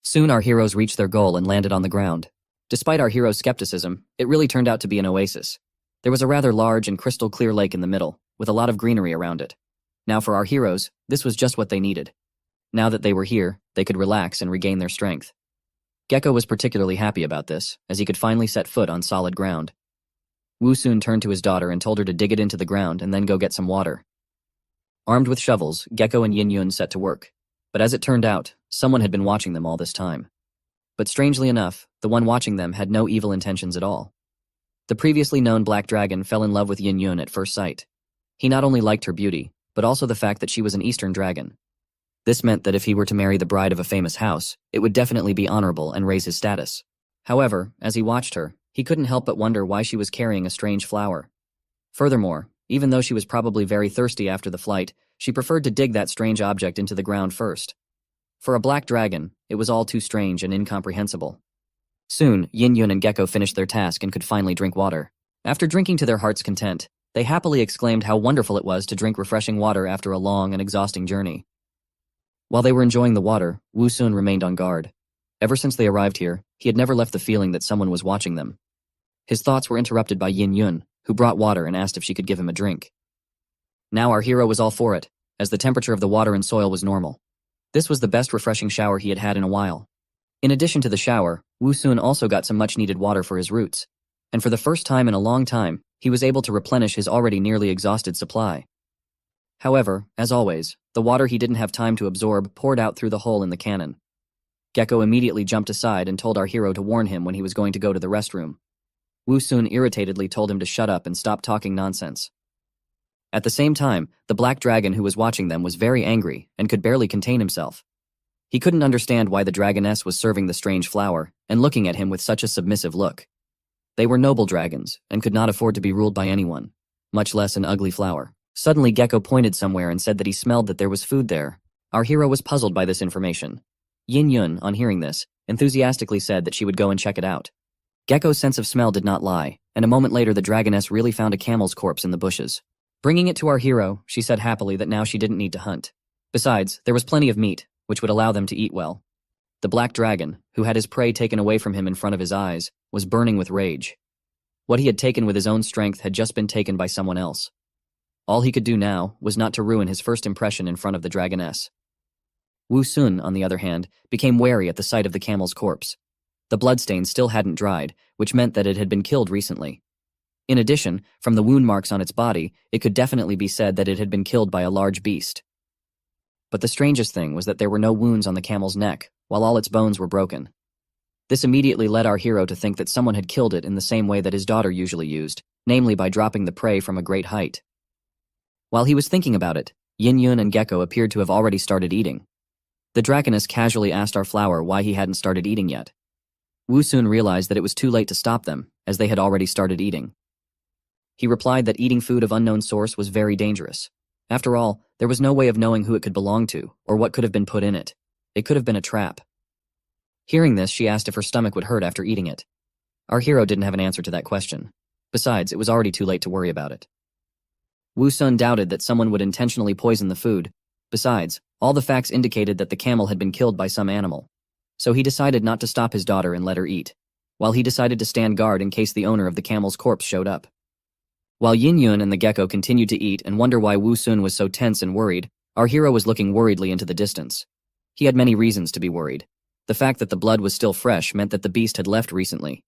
Soon our heroes reached their goal and landed on the ground. Despite our hero's skepticism, it really turned out to be an oasis. There was a rather large and crystal-clear lake in the middle, with a lot of greenery around it. Now for our heroes, this was just what they needed. Now that they were here, they could relax and regain their strength. Gecko was particularly happy about this, as he could finally set foot on solid ground. Wu soon turned to his daughter and told her to dig it into the ground and then go get some water. Armed with shovels, Gecko and Yin Yun set to work. But as it turned out, someone had been watching them all this time. But strangely enough, the one watching them had no evil intentions at all. The previously known Black Dragon fell in love with Yin Yun at first sight. He not only liked her beauty, but also the fact that she was an Eastern dragon. This meant that if he were to marry the bride of a famous house, it would definitely be honorable and raise his status. However, as he watched her, he couldn't help but wonder why she was carrying a strange flower. Furthermore, even though she was probably very thirsty after the flight, she preferred to dig that strange object into the ground first. For a black dragon, it was all too strange and incomprehensible. Soon, Yin Yun and Gecko finished their task and could finally drink water. After drinking to their heart's content, they happily exclaimed how wonderful it was to drink refreshing water after a long and exhausting journey. While they were enjoying the water, Wu Sun remained on guard. Ever since they arrived here, he had never left the feeling that someone was watching them. His thoughts were interrupted by Yin Yun, who brought water and asked if she could give him a drink. Now our hero was all for it, as the temperature of the water and soil was normal. This was the best refreshing shower he had had in a while. In addition to the shower, Wu Sun also got some much-needed water for his roots, and for the first time in a long time, he was able to replenish his already nearly exhausted supply. However, as always, the water he didn't have time to absorb poured out through the hole in the cannon. Gecko immediately jumped aside and told our hero to warn him when he was going to go to the restroom. Wu Sun irritatedly told him to shut up and stop talking nonsense. At the same time, the black dragon who was watching them was very angry and could barely contain himself. He couldn't understand why the dragoness was serving the strange flower and looking at him with such a submissive look. They were noble dragons and could not afford to be ruled by anyone, much less an ugly flower. Suddenly Gecko pointed somewhere and said that he smelled that there was food there. Our hero was puzzled by this information. Yin Yun, on hearing this, enthusiastically said that she would go and check it out. Gecko's sense of smell did not lie, and a moment later the dragoness really found a camel's corpse in the bushes. Bringing it to our hero, she said happily that now she didn't need to hunt. Besides, there was plenty of meat, which would allow them to eat well. The black dragon, who had his prey taken away from him in front of his eyes, was burning with rage. What he had taken with his own strength had just been taken by someone else. All he could do now was not to ruin his first impression in front of the dragoness. Wu Sun, on the other hand, became wary at the sight of the camel's corpse. The bloodstain still hadn't dried, which meant that it had been killed recently. In addition, from the wound marks on its body, it could definitely be said that it had been killed by a large beast. But the strangest thing was that there were no wounds on the camel's neck, while all its bones were broken. This immediately led our hero to think that someone had killed it in the same way that his daughter usually used, namely by dropping the prey from a great height. While he was thinking about it, Yin Yun and Gecko appeared to have already started eating. The dragoness casually asked our flower why he hadn't started eating yet. Wu soon realized that it was too late to stop them, as they had already started eating. He replied that eating food of unknown source was very dangerous. After all, there was no way of knowing who it could belong to, or what could have been put in it. It could have been a trap. Hearing this, she asked if her stomach would hurt after eating it. Our hero didn't have an answer to that question. Besides, it was already too late to worry about it. Wu Sun doubted that someone would intentionally poison the food. Besides, all the facts indicated that the camel had been killed by some animal. So he decided not to stop his daughter and let her eat, while he decided to stand guard in case the owner of the camel's corpse showed up. While Yin Yun and the gecko continued to eat and wonder why Wu Sun was so tense and worried, our hero was looking worriedly into the distance. He had many reasons to be worried. The fact that the blood was still fresh meant that the beast had left recently.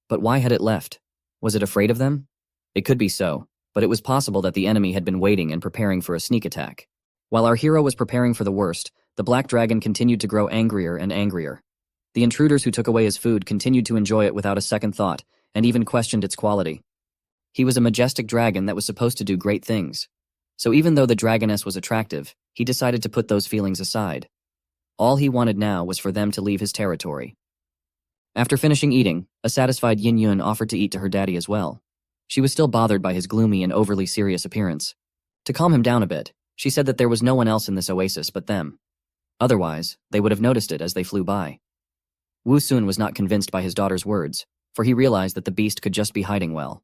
But why had it left? Was it afraid of them? It could be so, but it was possible that the enemy had been waiting and preparing for a sneak attack. While our hero was preparing for the worst, the black dragon continued to grow angrier and angrier. The intruders who took away his food continued to enjoy it without a second thought, and even questioned its quality. He was a majestic dragon that was supposed to do great things. So even though the dragoness was attractive, he decided to put those feelings aside. All he wanted now was for them to leave his territory. After finishing eating, a satisfied Yin Yun offered to eat to her daddy as well. She was still bothered by his gloomy and overly serious appearance. To calm him down a bit, she said that there was no one else in this oasis but them. Otherwise, they would have noticed it as they flew by. Wu Sun was not convinced by his daughter's words, for he realized that the beast could just be hiding well.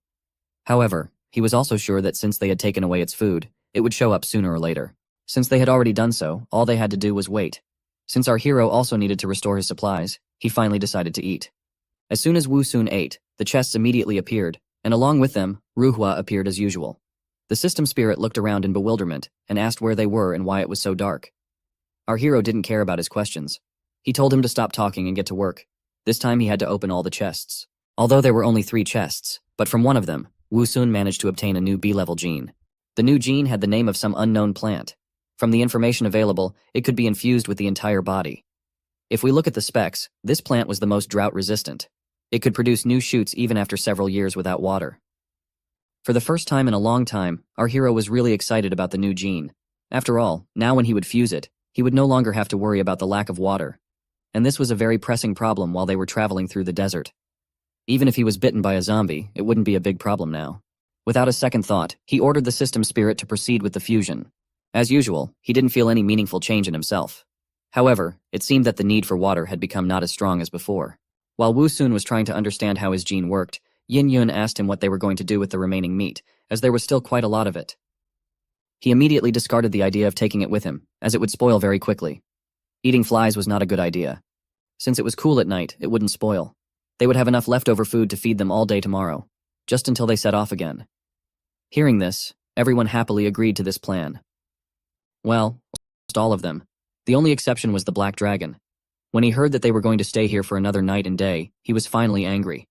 However, he was also sure that since they had taken away its food, it would show up sooner or later. Since they had already done so, all they had to do was wait. Since our hero also needed to restore his supplies, he finally decided to eat. As soon as Wu Sun ate, the chests immediately appeared, and along with them, Ruhua appeared as usual. The system spirit looked around in bewilderment and asked where they were and why it was so dark. Our hero didn't care about his questions. He told him to stop talking and get to work. This time he had to open all the chests. Although there were only 3 chests, but from one of them, Wu Sun managed to obtain a new B-level gene. The new gene had the name of some unknown plant. From the information available, it could be infused with the entire body. If we look at the specs, this plant was the most drought-resistant. It could produce new shoots even after several years without water. For the first time in a long time, our hero was really excited about the new gene. After all, now when he would fuse it, he would no longer have to worry about the lack of water. And this was a very pressing problem while they were traveling through the desert. Even if he was bitten by a zombie, it wouldn't be a big problem now. Without a second thought, he ordered the system spirit to proceed with the fusion. As usual, he didn't feel any meaningful change in himself. However, it seemed that the need for water had become not as strong as before. While Wu Sun was trying to understand how his gene worked, Yin Yun asked him what they were going to do with the remaining meat, as there was still quite a lot of it. He immediately discarded the idea of taking it with him, as it would spoil very quickly. Eating flies was not a good idea. Since it was cool at night, it wouldn't spoil. They would have enough leftover food to feed them all day tomorrow, just until they set off again. Hearing this, everyone happily agreed to this plan. Well, almost all of them. The only exception was the Black Dragon. When he heard that they were going to stay here for another night and day, he was finally angry.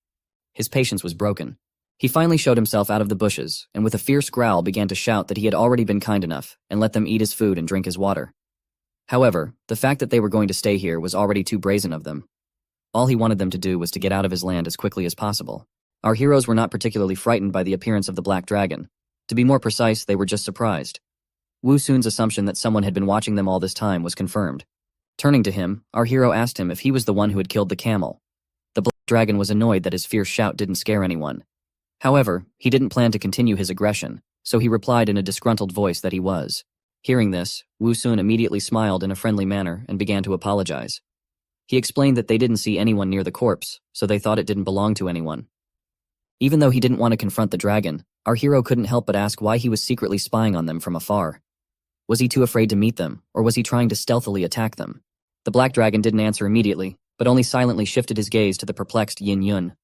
His patience was broken. He finally showed himself out of the bushes, and with a fierce growl began to shout that he had already been kind enough, and let them eat his food and drink his water. However, the fact that they were going to stay here was already too brazen of them. All he wanted them to do was to get out of his land as quickly as possible. Our heroes were not particularly frightened by the appearance of the Black Dragon. To be more precise, they were just surprised. Wu Sun's assumption that someone had been watching them all this time was confirmed. Turning to him, our hero asked him if he was the one who had killed the camel. The Black Dragon was annoyed that his fierce shout didn't scare anyone. However, he didn't plan to continue his aggression, so he replied in a disgruntled voice that he was. Hearing this, Wu Sun immediately smiled in a friendly manner and began to apologize. He explained that they didn't see anyone near the corpse, so they thought it didn't belong to anyone. Even though he didn't want to confront the dragon, our hero couldn't help but ask why he was secretly spying on them from afar. Was he too afraid to meet them, or was he trying to stealthily attack them? The Black Dragon didn't answer immediately, but only silently shifted his gaze to the perplexed Yin Yun.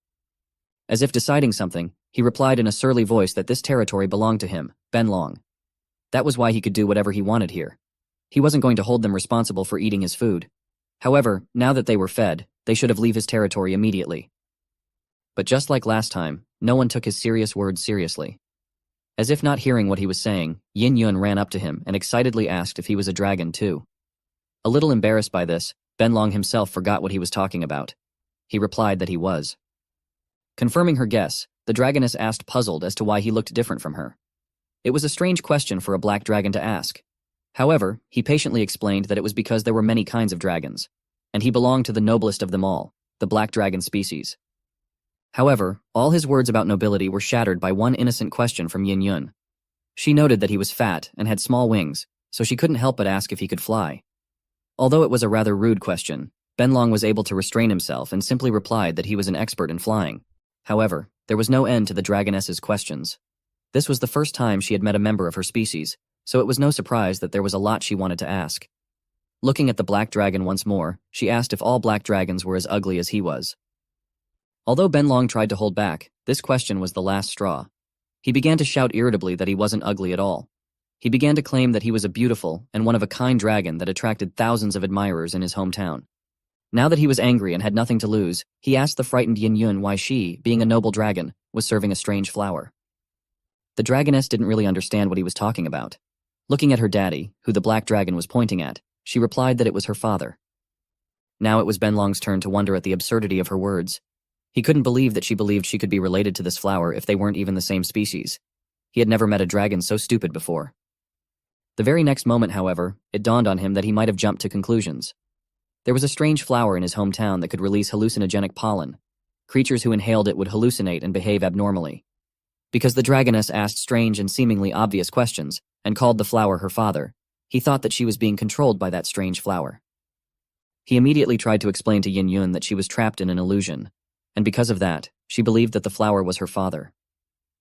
As if deciding something, he replied in a surly voice that this territory belonged to him, Ben Long. That was why he could do whatever he wanted here. He wasn't going to hold them responsible for eating his food. However, now that they were fed, they should have leave his territory immediately. But just like last time, no one took his serious words seriously. As if not hearing what he was saying, Yin Yun ran up to him and excitedly asked if he was a dragon too. A little embarrassed by this, Ben Long himself forgot what he was talking about. He replied that he was. Confirming her guess, the dragoness asked, puzzled as to why he looked different from her. It was a strange question for a black dragon to ask. However, he patiently explained that it was because there were many kinds of dragons, and he belonged to the noblest of them all, the black dragon species. However, all his words about nobility were shattered by one innocent question from Yin Yun. She noted that he was fat and had small wings, so she couldn't help but ask if he could fly. Although it was a rather rude question, Ben Long was able to restrain himself and simply replied that he was an expert in flying. However, there was no end to the dragoness's questions. This was the first time she had met a member of her species, so it was no surprise that there was a lot she wanted to ask. Looking at the black dragon once more, she asked if all black dragons were as ugly as he was. Although Ben Long tried to hold back, this question was the last straw. He began to shout irritably that he wasn't ugly at all. He began to claim that he was a beautiful and one-of-a-kind dragon that attracted thousands of admirers in his hometown. Now that he was angry and had nothing to lose, he asked the frightened Yin Yun why she, being a noble dragon, was serving a strange flower. The dragoness didn't really understand what he was talking about. Looking at her daddy, who the black dragon was pointing at, she replied that it was her father. Now it was Ben Long's turn to wonder at the absurdity of her words. He couldn't believe that she believed she could be related to this flower if they weren't even the same species. He had never met a dragon so stupid before. The very next moment, however, it dawned on him that he might have jumped to conclusions. There was a strange flower in his hometown that could release hallucinogenic pollen. Creatures who inhaled it would hallucinate and behave abnormally. Because the dragoness asked strange and seemingly obvious questions, and called the flower her father, he thought that she was being controlled by that strange flower. He immediately tried to explain to Yin Yun that she was trapped in an illusion, and because of that, she believed that the flower was her father.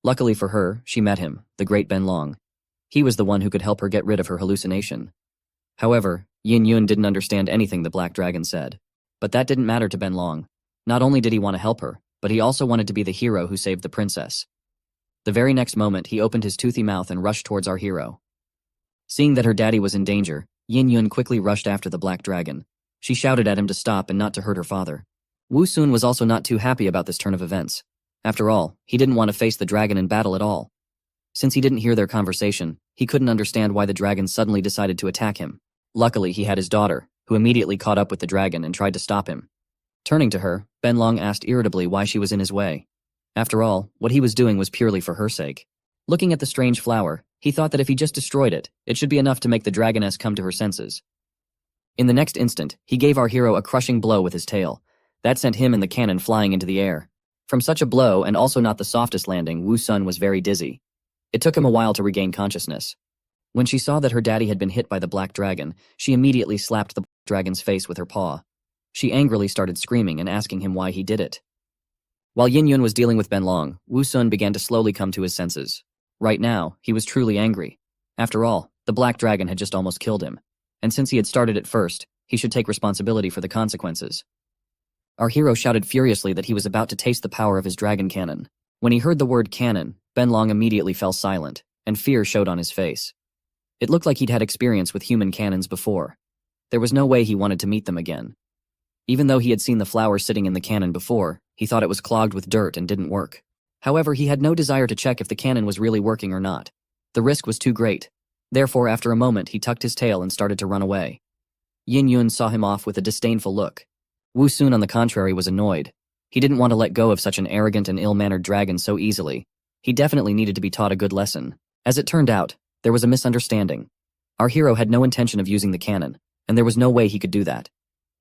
Luckily for her, she met him, the great Ben Long. He was the one who could help her get rid of her hallucination. However, Yin Yun didn't understand anything the Black Dragon said. But that didn't matter to Ben Long. Not only did he want to help her, but he also wanted to be the hero who saved the princess. The very next moment, he opened his toothy mouth and rushed towards our hero. Seeing that her daddy was in danger, Yin Yun quickly rushed after the Black Dragon. She shouted at him to stop and not to hurt her father. Wu Sun was also not too happy about this turn of events. After all, he didn't want to face the dragon in battle at all. Since he didn't hear their conversation, he couldn't understand why the dragon suddenly decided to attack him. Luckily, he had his daughter, who immediately caught up with the dragon and tried to stop him. Turning to her, Ben Long asked irritably why she was in his way. After all, what he was doing was purely for her sake. Looking at the strange flower, he thought that if he just destroyed it, it should be enough to make the dragoness come to her senses. In the next instant, he gave our hero a crushing blow with his tail. That sent him and the cannon flying into the air. From such a blow, and also not the softest landing, Wu Sun was very dizzy. It took him a while to regain consciousness. When she saw that her daddy had been hit by the black dragon, she immediately slapped the dragon's face with her paw. She angrily started screaming and asking him why he did it. While Yin Yun was dealing with Ben Long, Wu Sun began to slowly come to his senses. Right now, he was truly angry. After all, the black dragon had just almost killed him. And since he had started it first, he should take responsibility for the consequences. Our hero shouted furiously that he was about to taste the power of his dragon cannon. When he heard the word cannon, Ben Long immediately fell silent, and fear showed on his face. It looked like he'd had experience with human cannons before. There was no way he wanted to meet them again. Even though he had seen the flower sitting in the cannon before, he thought it was clogged with dirt and didn't work. However, he had no desire to check if the cannon was really working or not. The risk was too great. Therefore, after a moment, he tucked his tail and started to run away. Yin Yun saw him off with a disdainful look. Wu Sun, on the contrary, was annoyed. He didn't want to let go of such an arrogant and ill-mannered dragon so easily. He definitely needed to be taught a good lesson. As it turned out, there was a misunderstanding. Our hero had no intention of using the cannon, and there was no way he could do that.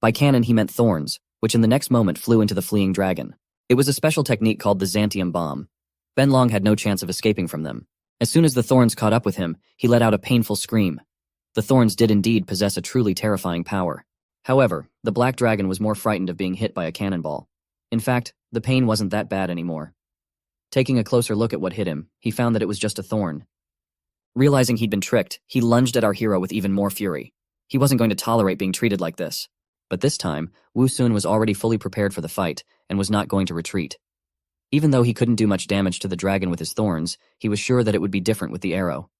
By cannon he meant thorns, which in the next moment flew into the fleeing dragon. It was a special technique called the Xanthium Bomb. Ben Long had no chance of escaping from them. As soon as the thorns caught up with him, he let out a painful scream. The thorns did indeed possess a truly terrifying power. However, the black dragon was more frightened of being hit by a cannonball. In fact, the pain wasn't that bad anymore. Taking a closer look at what hit him, he found that it was just a thorn. Realizing he'd been tricked, he lunged at our hero with even more fury. He wasn't going to tolerate being treated like this. But this time, Wu Sun was already fully prepared for the fight and was not going to retreat. Even though he couldn't do much damage to the dragon with his thorns, he was sure that it would be different with the arrow.